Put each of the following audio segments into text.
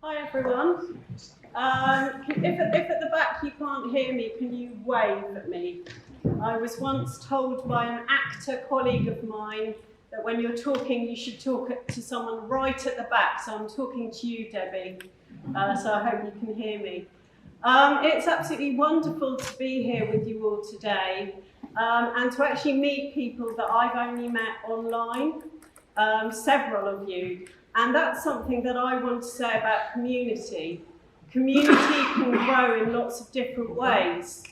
Hi everyone. If at the back you can't hear me, can you wave at me? I was once told by an actor colleague of mine that when you're talking, you should talk to someone right at the back. So I'm talking to you, Debbie. So I hope you can hear me. It's absolutely wonderful to be here with you all today and to actually meet people that I've only met online, several of you. And that's something that I want to say about community. Community can grow in lots of different ways.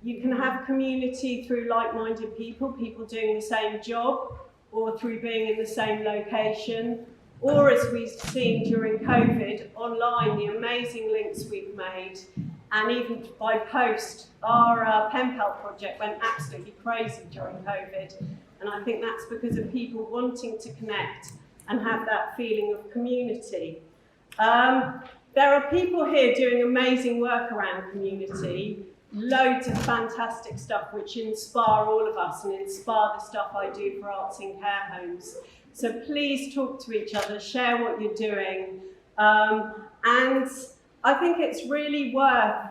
You can have community through like-minded people doing the same job, or through being in the same location, or as we've seen during COVID, online, the amazing links we've made, and even by post, our pen pal project went absolutely crazy during COVID. And I think that's because of people wanting to connect and have that feeling of community. There are people here doing amazing work around community, loads of fantastic stuff which inspire all of us and inspire the stuff I do for Arts in Care Homes. So please talk to each other, share what you're doing. And I think it's really worth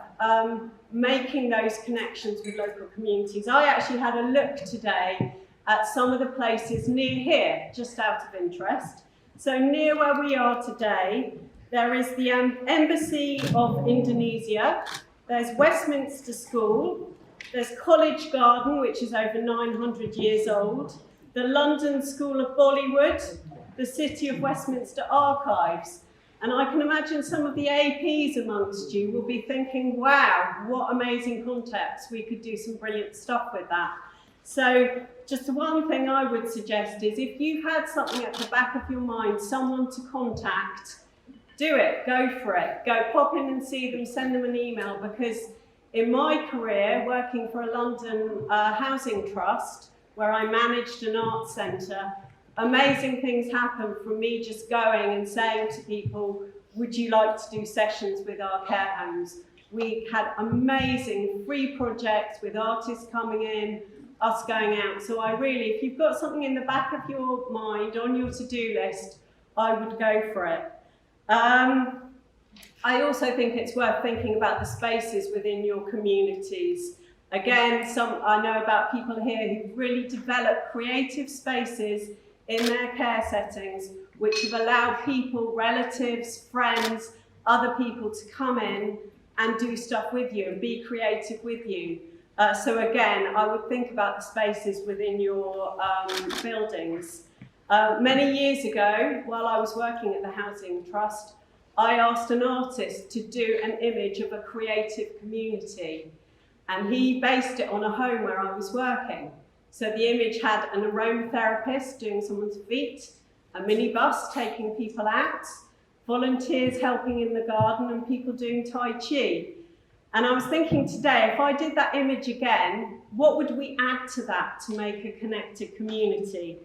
making those connections with local communities. I actually had a look today at some of the places near here, just out of interest. So near where we are today, there is the Embassy of Indonesia, there's Westminster School, there's College Garden, which is over 900 years old, the London School of Bollywood, the City of Westminster Archives. And I can imagine some of the APs amongst you will be thinking, wow, what amazing context, we could do some brilliant stuff with that. So just one thing I would suggest is if you've had something at the back of your mind, someone to contact, do it, go for it. Go pop in and see them, send them an email, because in my career, working for a London housing trust, where I managed an arts centre, amazing things happen from me just going and saying to people, would you like to do sessions with our care homes? We had amazing free projects with artists coming in, us going out. So I really, if you've got something in the back of your mind on your to-do list, I would go for it. I also think it's worth thinking about the spaces within your communities. Again, I know about people here who've really developed creative spaces in their care settings, which have allowed people, relatives, friends, other people to come in and do stuff with you and be creative with you. So again, I would think about the spaces within your buildings. Many years ago, while I was working at the Housing Trust, I asked an artist to do an image of a creative community, and he based it on a home where I was working. So the image had an aromatherapist doing someone's feet, a minibus taking people out, volunteers helping in the garden, and people doing Tai Chi. And I was thinking today, if I did that image again, what would we add to that to make a connected community?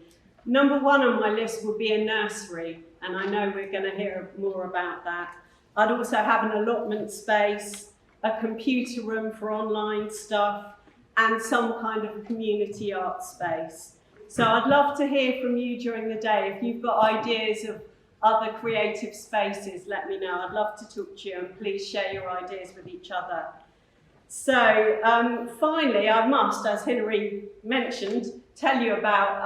Number one on my list would be a nursery, and I know we're going to hear more about that. I'd also have an allotment space, a computer room for online stuff, and some kind of community art space. So I'd love to hear from you during the day. If you've got ideas of other creative spaces, let me know. I'd love to talk to you, and please share your ideas with each other. So finally, I must, as Hilary mentioned, tell you about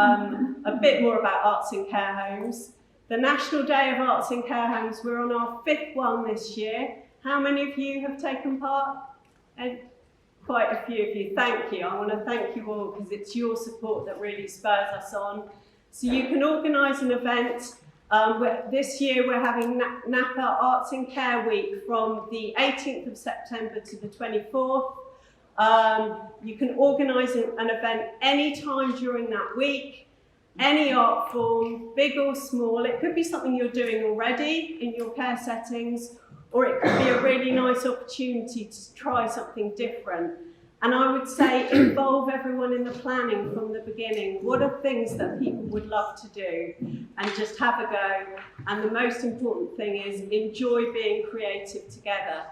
a bit more about Arts in Care Homes. The National Day of Arts in Care Homes, we're on our 5th one this year. How many of you have taken part? And quite a few of you. Thank you. I want to thank you all, because it's your support that really spurs us on. So you can organise an event. This year we're having NAPA Arts in Care Week from the 18th of September to the 24th. You can organise an event any time during that week, any art form, big or small. It could be something you're doing already in your care settings, or it could be a really nice opportunity to try something different. And I would say involve everyone in the planning from the beginning. What are things that people would love to do? And just have a go. And the most important thing is enjoy being creative together.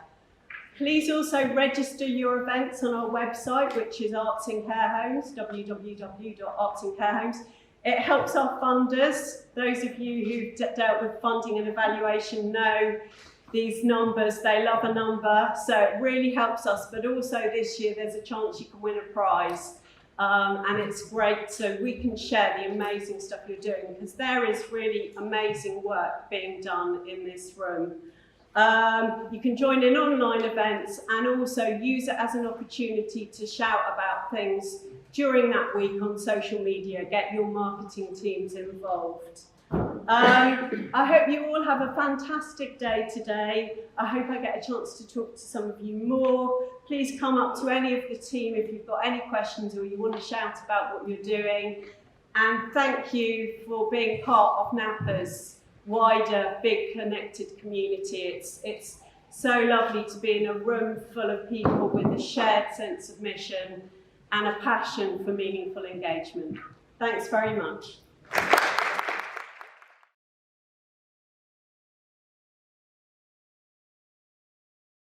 Please also register your events on our website, which is Arts in Care Homes, www.artsincarehomes. It helps our funders. Those of you who've dealt with funding and evaluation know these numbers. They love a number, so it really helps us. But also this year, there's a chance you can win a prize. And it's great so we can share the amazing stuff you're doing, because there is really amazing work being done in this room. You can join in online events and also use it as an opportunity to shout about things during that week on social media. Get your marketing teams involved. I hope you all have a fantastic day today. I hope I get a chance to talk to some of you more. Please come up to any of the team if you've got any questions or you want to shout about what you're doing. And thank you for being part of NAPA's wider, big, connected community. It's so lovely to be in a room full of people with a shared sense of mission and a passion for meaningful engagement. Thanks very much.